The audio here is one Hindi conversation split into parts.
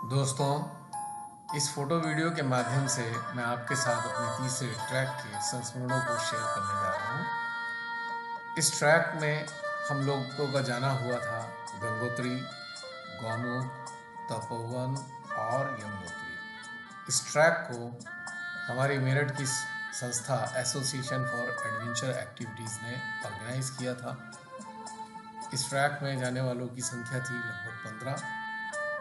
दोस्तों, इस फोटो वीडियो के माध्यम से मैं आपके साथ अपने तीसरे ट्रैक के संस्मरणों को शेयर करने जा रहा हूँ। इस ट्रैक में हम लोगों का जाना हुआ था गंगोत्री, गौमुख, तपोवन और यमुनोत्री। इस ट्रैक को हमारी मेरठ की संस्था एसोसिएशन फॉर एडवेंचर एक्टिविटीज़ ने ऑर्गेनाइज किया था। इस ट्रैक में जाने वालों की संख्या थी लगभग 15।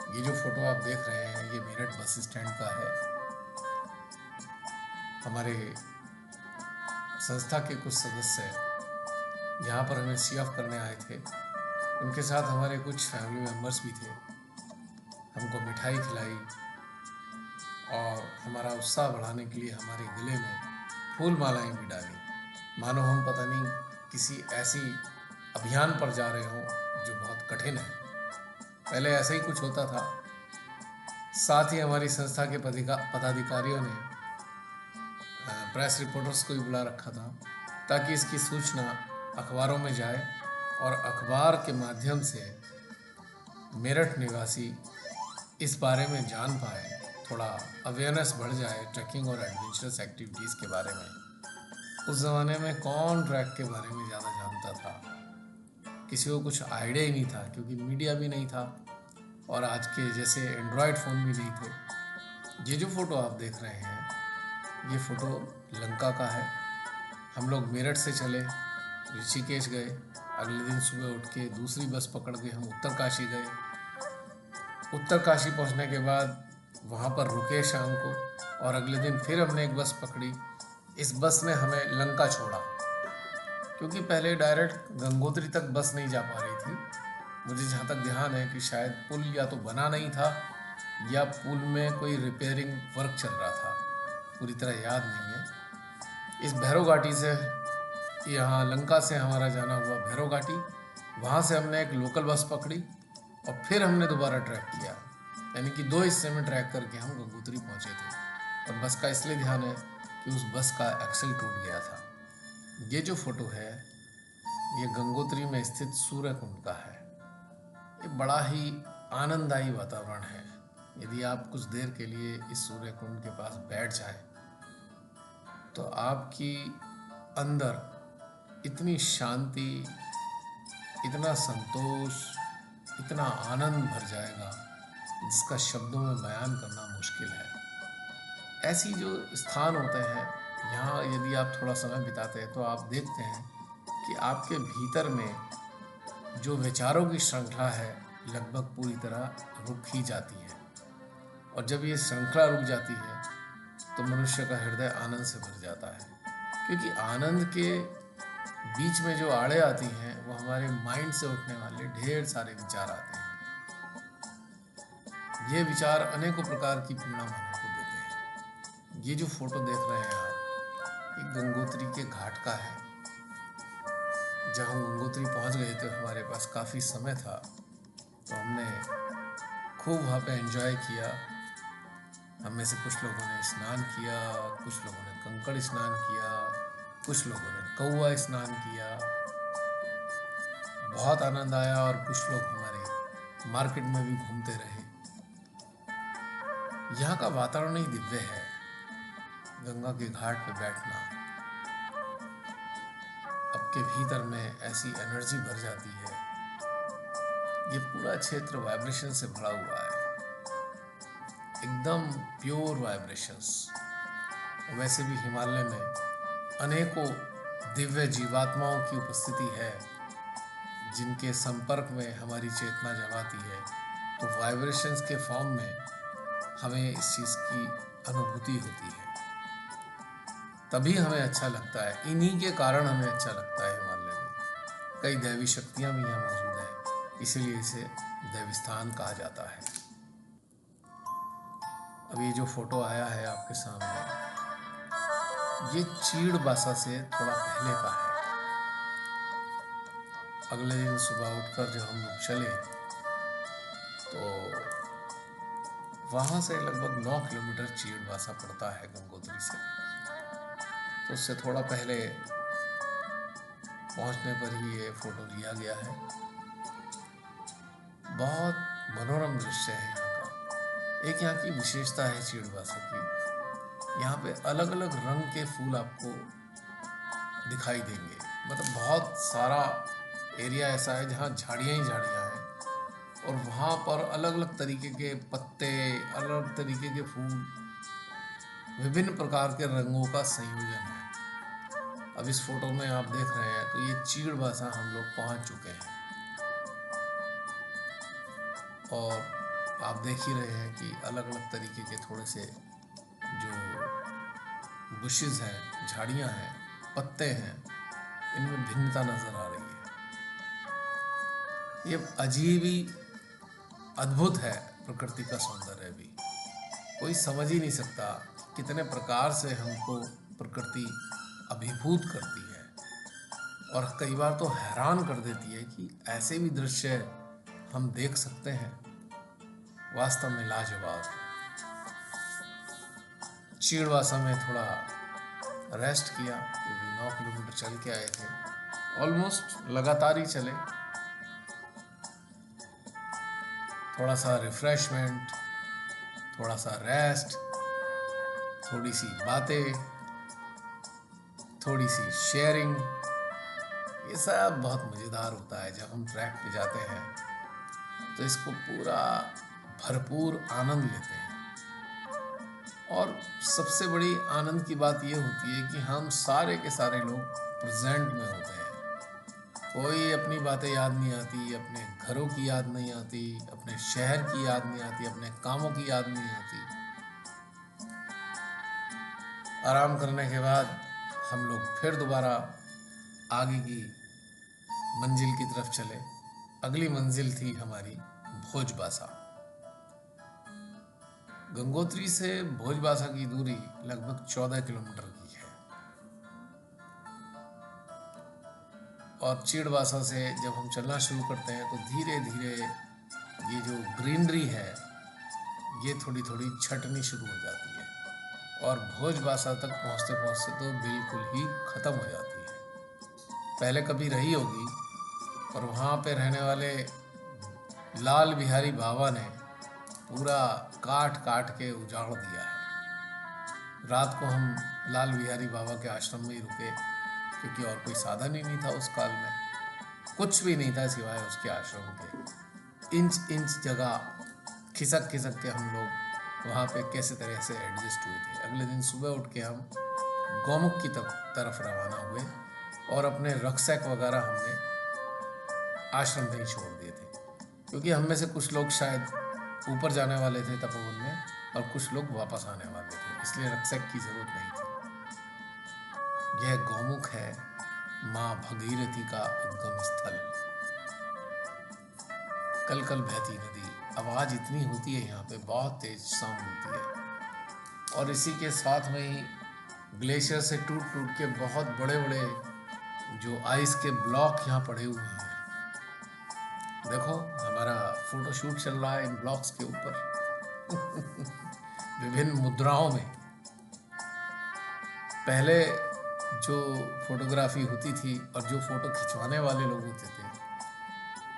ये जो फोटो आप देख रहे हैं ये मेरठ बस स्टैंड का है। हमारे संस्था के कुछ सदस्य यहाँ पर हमें सी ऑफ करने आए थे। उनके साथ हमारे कुछ फैमिली मेम्बर्स भी थे। हमको मिठाई खिलाई और हमारा उत्साह बढ़ाने के लिए हमारे गले में फूल मालाएं भी डाली, मानो हम पता नहीं किसी ऐसी अभियान पर जा रहे हों जो बहुत कठिन है। पहले ऐसा ही कुछ होता था। साथ ही हमारी संस्था के पदाधिकारियों ने प्रेस रिपोर्टर्स को भी बुला रखा था ताकि इसकी सूचना अखबारों में जाए और अखबार के माध्यम से मेरठ निवासी इस बारे में जान पाए, थोड़ा अवेयरनेस बढ़ जाए ट्रैकिंग और एडवेंचरस एक्टिविटीज़ के बारे में। उस ज़माने में कौन ट्रैक के बारे में ज़्यादा जानता था? किसी को कुछ आइडिया ही नहीं था क्योंकि मीडिया भी नहीं था और आज के जैसे एंड्रॉयड फ़ोन भी नहीं थे। ये जो फ़ोटो आप देख रहे हैं ये फ़ोटो लंका का है। हम लोग मेरठ से चले, ऋषिकेश गए। अगले दिन सुबह उठ के दूसरी बस पकड़ के हम उत्तरकाशी गए। उत्तरकाशी पहुंचने के बाद वहां पर रुके शाम को और अगले दिन फिर हमने एक बस पकड़ी। इस बस ने हमें लंका छोड़ा क्योंकि पहले डायरेक्ट गंगोत्री तक बस नहीं जा पा रही थी। मुझे जहाँ तक ध्यान है कि शायद पुल या तो बना नहीं था या पुल में कोई रिपेयरिंग वर्क चल रहा था, पूरी तरह याद नहीं है। इस भैरव घाटी से यहाँ लंका से हमारा जाना हुआ भैरव घाटी, वहाँ से हमने एक लोकल बस पकड़ी और फिर हमने दोबारा ट्रैक किया, यानी कि 2 हिस्से में ट्रैक करके हम गंगोत्री पहुँचे थे। और बस का इसलिए ध्यान है कि उस बस का एक्सल टूट गया था। ये जो फोटो है ये गंगोत्री में स्थित सूर्य कुंड का है। ये बड़ा ही आनंददायी वातावरण है। यदि आप कुछ देर के लिए इस सूर्य कुंड के पास बैठ जाएं तो आपकी अंदर इतनी शांति, इतना संतोष, इतना आनंद भर जाएगा जिसका शब्दों में बयान करना मुश्किल है। ऐसी जो स्थान होते हैं यहाँ यदि आप थोड़ा समय बिताते हैं तो आप देखते हैं कि आपके भीतर में जो विचारों की श्रृंखला है लगभग पूरी तरह रुक ही जाती है। और जब ये श्रृंखला रुक जाती है तो मनुष्य का हृदय आनंद से भर जाता है, क्योंकि आनंद के बीच में जो आड़े आती हैं वो हमारे माइंड से उठने वाले ढेर सारे विचार आते हैं। ये विचार अनेकों प्रकार की पीड़ा मनों को देते हैं। ये जो फोटो देख रहे हैं आप, ये गंगोत्री के घाट का है। जब हम गंगोत्री पहुंच गए तो हमारे पास काफ़ी समय था, तो हमने खूब वहाँ पे एंजॉय किया। हम में से कुछ लोगों ने स्नान किया, कुछ लोगों ने कंकड़ स्नान किया, कुछ लोगों ने कौआ स्नान किया। बहुत आनंद आया और कुछ लोग हमारे मार्केट में भी घूमते रहे। यहाँ का वातावरण ही दिव्य है। गंगा के घाट पे बैठना, आपके भीतर में ऐसी एनर्जी भर जाती है। ये पूरा क्षेत्र वाइब्रेशन से भरा हुआ है, एकदम प्योर वाइब्रेशंस। वैसे भी हिमालय में अनेकों दिव्य जीवात्माओं की उपस्थिति है जिनके संपर्क में हमारी चेतना जब आती है तो वाइब्रेशंस के फॉर्म में हमें इस चीज़ की अनुभूति होती है, तभी हमें अच्छा लगता है। इन्हीं के कारण हमें अच्छा लगता है। हिमालय में कई दैवी शक्तियाँ भी यहाँ मौजूद हैं, इसीलिए इसे दैवी स्थान कहा जाता है। अब ये जो फोटो आया है आपके सामने, ये चीड़बासा से थोड़ा पहले का है। अगले दिन सुबह उठकर जब हम लोग चले तो वहाँ से लगभग 9 किलोमीटर चीड़बासा पड़ता है गंगोत्री से। तो उससे थोड़ा पहले पहुँचने पर ही ये फोटो लिया गया है। बहुत मनोरम दृश्य है यहाँ का। एक यहाँ की विशेषता है चीड़वासा की, यहाँ पे अलग अलग रंग के फूल आपको दिखाई देंगे। मतलब बहुत सारा एरिया ऐसा है जहाँ झाड़ियाँ ही झाड़ियाँ हैं, और वहाँ पर अलग अलग तरीके के पत्ते, अलग अलग तरीके के फूल, विभिन्न प्रकार के रंगों का संयोजन है। अब इस फोटो में आप देख रहे हैं तो ये चीड़वासा हम लोग पहुँच चुके हैं, और आप देख ही रहे हैं कि अलग अलग तरीके के थोड़े से जो बुशेस हैं, झाड़ियाँ हैं, पत्ते हैं, इनमें भिन्नता नजर आ रही है। ये अजीब ही अद्भुत है प्रकृति का सौंदर्य भी। कोई समझ ही नहीं सकता कितने प्रकार से हमको प्रकृति अभिभूत करती है, और कई बार तो हैरान कर देती है कि ऐसे भी दृश्य हम देख सकते हैं। वास्तव में लाजवाब। चीड़वासा में थोड़ा रेस्ट किया क्योंकि 9 किलोमीटर चल के आए थे, ऑलमोस्ट लगातार ही चले। थोड़ा सा रिफ्रेशमेंट, थोड़ा सा रेस्ट, थोड़ी सी बातें, थोड़ी सी शेयरिंग, ये सब बहुत मज़ेदार होता है। जब हम ट्रैक पे जाते हैं तो इसको पूरा भरपूर आनंद लेते हैं। और सबसे बड़ी आनंद की बात ये होती है कि हम सारे के सारे लोग प्रेजेंट में होते हैं। कोई अपनी बातें याद नहीं आती, अपने घरों की याद नहीं आती, अपने शहर की याद नहीं आती, अपने कामों की याद नहीं आती। आराम करने के बाद हम लोग फिर दोबारा आगे की मंजिल की तरफ चले। अगली मंजिल थी हमारी भोजबासा। गंगोत्री से भोजबासा की दूरी लगभग 14 किलोमीटर की है, और चीड़वासा से जब हम चलना शुरू करते हैं तो धीरे धीरे ये जो ग्रीनरी है ये थोड़ी थोड़ी छटनी शुरू हो जाती है, और भोजबासा तक पहुँचते पहुँचते तो बिल्कुल ही ख़त्म हो जाती है। पहले कभी रही होगी, और वहाँ पे रहने वाले लाल बिहारी बाबा ने पूरा काट काट के उजाड़ दिया है। रात को हम लाल बिहारी बाबा के आश्रम में ही रुके, क्योंकि और कोई साधन ही नहीं था उस काल में। कुछ भी नहीं था सिवाय उसके आश्रम के। इंच इंच जगह खिसक खिसक के हम लोग वहाँ पे कैसे तरह से एडजस्ट हुए थे। अगले दिन सुबह उठ के हम गौमुख की तरफ रवाना हुए, और अपने रक्सैक वगैरह हमने आश्रम में ही छोड़ दिए थे, क्योंकि हम में से कुछ लोग शायद ऊपर जाने वाले थे तपोवन में, और कुछ लोग वापस आने वाले थे, इसलिए रक्सैक की जरूरत नहीं थी। यह गौमुख है, माँ भगीरथी का उद्गम स्थल। कल कल बहती नदी, आवाज इतनी होती है यहाँ पे, बहुत तेज साउंड होती है। और इसी के साथ में ही ग्लेशियर से टूट टूट के बहुत बड़े बड़े जो आइस के ब्लॉक यहाँ पड़े हुए हैं। देखो हमारा फोटो शूट चल रहा है इन ब्लॉक्स के ऊपर विभिन्न मुद्राओं में। पहले जो फोटोग्राफी होती थी और जो फोटो खिंचवाने वाले लोग होते थे,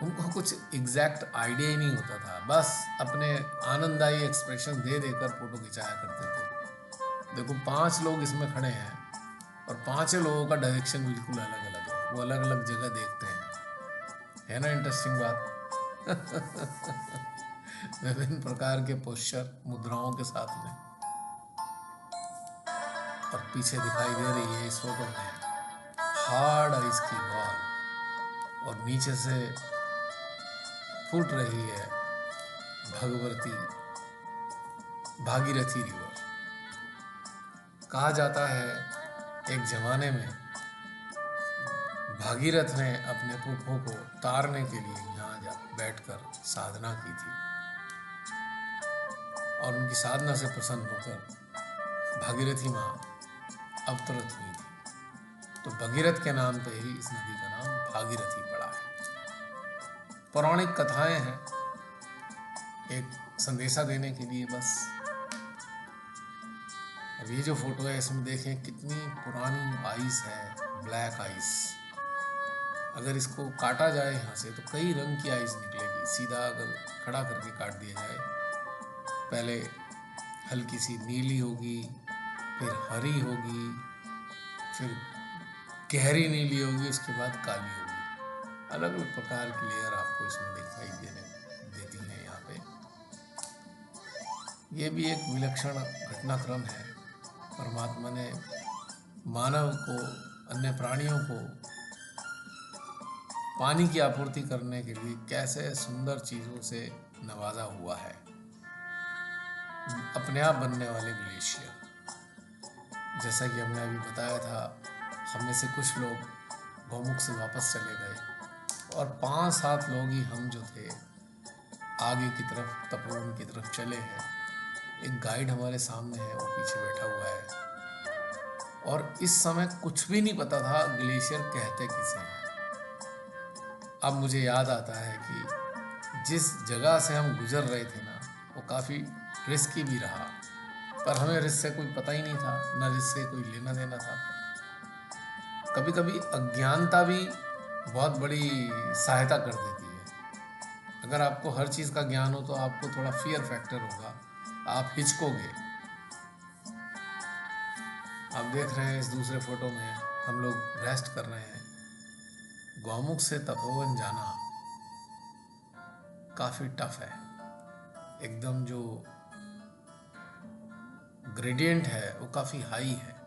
उनको कुछ एग्जैक्ट आइडिया ही नहीं होता था, बस अपने आनंददायी एक्सप्रेशन दे देकर फोटो खिंचाया करते थे। देखो 5 लोग इसमें खड़े हैं, और 5 लोगों का डायरेक्शन बिल्कुल अलग अलग है, वो अलग अलग जगह देखते हैं। है ना इंटरेस्टिंग बात विभिन्न प्रकार के पोस्चर मुद्राओं के साथ में। और पीछे दिखाई दे रही है इस फोटो में हार्ड आइस की वॉल, और नीचे से फूट रही है भगवती भागीरथी रिवर। कहा जाता है एक जमाने में भागीरथ ने अपने पुरखों को तारने के लिए यहाँ बैठकर साधना की थी, और उनकी साधना से प्रसन्न होकर भागीरथी माँ अवतरित हुई थी। तो भगीरथ के नाम पे ही इस नदी का नाम भागीरथी पड़ा है। पौराणिक कथाएं हैं, एक संदेशा देने के लिए बस। अब ये जो फोटो है इसमें देखें कितनी पुरानी आइस है, ब्लैक आइस। अगर इसको काटा जाए यहाँ से तो कई रंग की आइस निकलेगी। सीधा अगर खड़ा करके काट दिया जाए पहले हल्की सी नीली होगी, फिर हरी होगी, फिर गहरी नीली होगी, उसके बाद काली होगी। अलग अलग प्रकार की लेयर आपको इसमें दिखाई देने देती हैं। यहाँ पे ये भी एक विलक्षण घटनाक्रम है। परमात्मा ने मानव को, अन्य प्राणियों को पानी की आपूर्ति करने के लिए कैसे सुंदर चीज़ों से नवाजा हुआ है। अपने आप बनने वाले ग्लेशियर, जैसा कि हमने अभी बताया था, हम में से कुछ लोग गौमुख से वापस चले गए और 5-7 लोग ही हम जो थे आगे की तरफ, तपोवन की तरफ चले हैं। एक गाइड हमारे सामने है, वो पीछे बैठा हुआ है और इस समय कुछ भी नहीं पता था ग्लेशियर कहते किसे हैं। अब मुझे याद आता है कि जिस जगह से हम गुजर रहे थे ना, वो काफ़ी रिस्की भी रहा, पर हमें रिस्क से कोई पता ही नहीं था, ना रिस्क से कोई लेना देना था। कभी कभी अज्ञानता भी बहुत बड़ी सहायता कर देती है। अगर आपको हर चीज़ का ज्ञान हो तो आपको थोड़ा फियर फैक्टर होगा, आप हिचकोगे। आप देख रहे हैं इस दूसरे फोटो में हम लोग रेस्ट कर रहे हैं। गौमुख से तपोवन जाना काफ़ी टफ है। एकदम जो ग्रेडियंट है वो काफ़ी हाई है।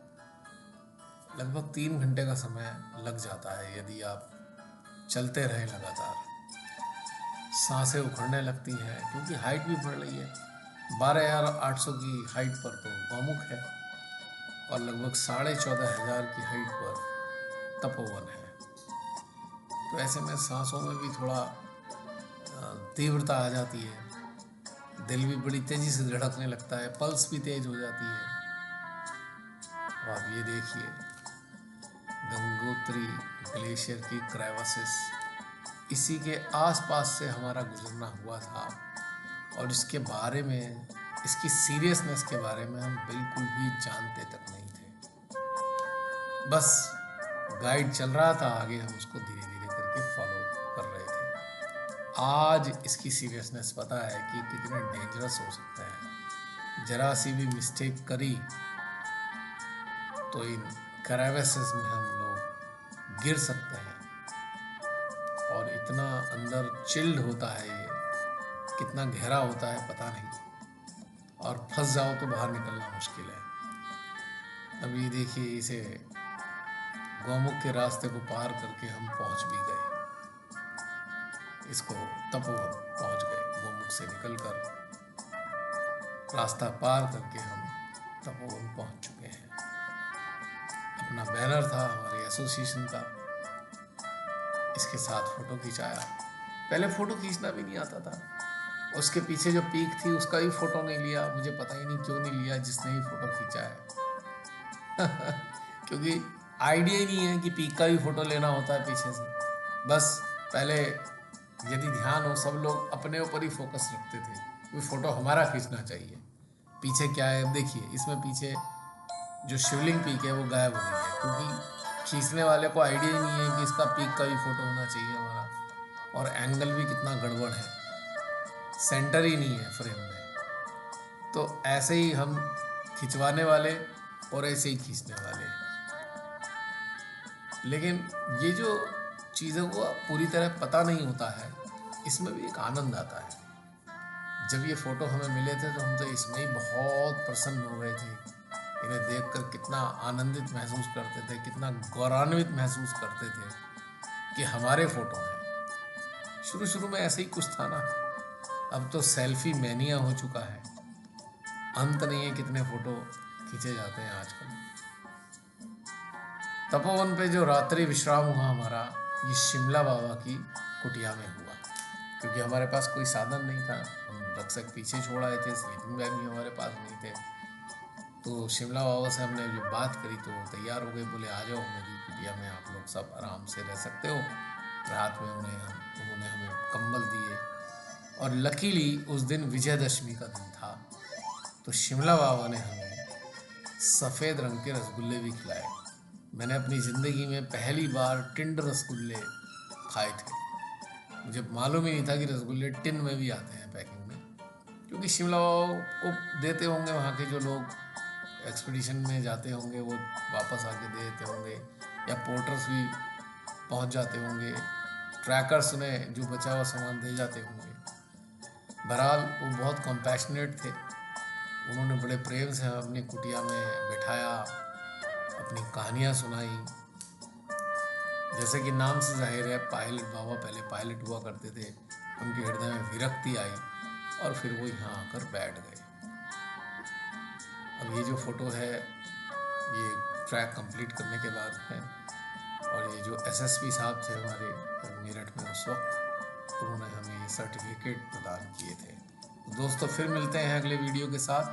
लगभग 3 घंटे का समय लग जाता है यदि आप चलते रहें लगातार। सांसें उखड़ने लगती हैं क्योंकि हाइट भी बढ़ रही है। 12,800 की हाइट पर तो गौमुख है और लगभग 14,500 की हाइट पर तपोवन है। तो ऐसे में सांसों में भी थोड़ा तीव्रता आ जाती है, दिल भी बड़ी तेज़ी से धड़कने लगता है, पल्स भी तेज हो जाती है। और आप ये देखिए गंगोत्री ग्लेशियर की क्रेवासिस, इसी के आसपास से हमारा गुजरना हुआ था और इसके बारे में, इसकी सीरियसनेस के बारे में हम बिल्कुल भी जानते तक नहीं थे। बस गाइड चल रहा था आगे, हम उसको धीरे धीरे करके फॉलो कर रहे थे। आज इसकी सीरियसनेस पता है कि कितने डेंजरस हो सकता है। जरा सी भी मिस्टेक करी तो इन क्रेविसेस में हम लोग गिर सकते हैं। और इतना अंदर चिल्ड होता है ये, कितना गहरा होता है पता नहीं, और फंस जाओ तो बाहर निकलना मुश्किल है। अभी देखिए इसे गौमुख के रास्ते को पार करके हम पहुंच भी गए, इसको तपोवन पहुंच गए। गौमुख से निकलकर रास्ता पार करके हम तपोवन पहुंच चुके हैं। अपना बैनर था हमारे एसोसिएशन का, इसके साथ फ़ोटो खिंचाया। पहले फ़ोटो खींचना भी नहीं आता था, उसके पीछे जो पीक थी उसका भी फ़ोटो नहीं लिया। मुझे पता ही नहीं क्यों नहीं लिया जिसने भी फ़ोटो खींचा है क्योंकि आइडिया ही नहीं है कि पीक का भी फ़ोटो लेना होता है पीछे से। बस पहले यदि ध्यान हो, सब लोग अपने ऊपर ही फोकस रखते थे, कोई फ़ोटो हमारा खींचना चाहिए। पीछे क्या है देखिए, इसमें पीछे जो शिवलिंग पीक है वो गायब हो गई है, क्योंकि खींचने वाले को आइडिया ही नहीं है कि इसका पीक का भी फ़ोटो होना चाहिए हमारा। और एंगल भी कितना गड़बड़ है, सेंटर ही नहीं है फ्रेम में। तो ऐसे ही हम खिंचवाने वाले और ऐसे ही खींचने वाले। लेकिन ये जो चीज़ों को पूरी तरह पता नहीं होता है, इसमें भी एक आनंद आता है। जब ये फ़ोटो हमें मिले थे तो हम तो इसमें ही बहुत प्रसन्न हो गए थे। इन्हें देखकर कितना आनंदित महसूस करते थे, कितना गौरवान्वित महसूस करते थे कि हमारे फ़ोटो हैं। शुरू शुरू में ऐसे ही कुछ था ना, अब तो सेल्फी मैनिया हो चुका है। अंत नहीं है कितने फ़ोटो खींचे जाते हैं आजकल। तपोवन पे जो रात्रि विश्राम हुआ हमारा, ये शिमला बाबा की कुटिया में हुआ, क्योंकि हमारे पास कोई साधन नहीं था। हम रक्षक पीछे छोड़ आए थे, स्लीपिंग बैग भी हमारे पास नहीं थे। तो शिमला बाबा से हमने जो बात करी तो वो तैयार हो गए, बोले आ जाओ मेरी कुटिया में, आप लोग सब आराम से रह सकते हो। रात में उन्होंने हमें कंबल दिए। और लकीली उस दिन विजयदशमी का दिन था, तो शिमला बाबा ने हमें सफ़ेद रंग के रसगुल्ले भी खिलाए। मैंने अपनी ज़िंदगी में पहली बार टिंड रसगुल्ले खाए थे। मुझे मालूम ही नहीं था कि रसगुल्ले टिन में भी आते हैं पैकिंग में, क्योंकि शिमला को देते होंगे वहाँ के जो लोग एक्सपीडिशन में जाते होंगे, वो वापस आके दे देते होंगे, या पोर्टर्स भी पहुँच जाते होंगे, ट्रैकर्स उन्हें जो बचा हुआ सामान दे जाते होंगे। बहरहाल वो बहुत कंपैशनेट थे। उन्होंने बड़े प्रेम से हमें अपनी कुटिया में बिठाया, अपनी कहानियाँ सुनाई। जैसे कि नाम से जाहिर है, पायलट बाबा पहले पायलट हुआ करते थे। उनके हृदय में विरक्ति आई और फिर वो यहाँ आकर बैठ गए। अब ये जो फोटो है, ये ट्रैक कंप्लीट करने के बाद है, और ये जो एसएसपी साहब थे हमारे मेरठ में उस वक्त, उन्होंने हमें ये सर्टिफिकेट प्रदान किए थे। तो दोस्तों, फिर मिलते हैं अगले वीडियो के साथ।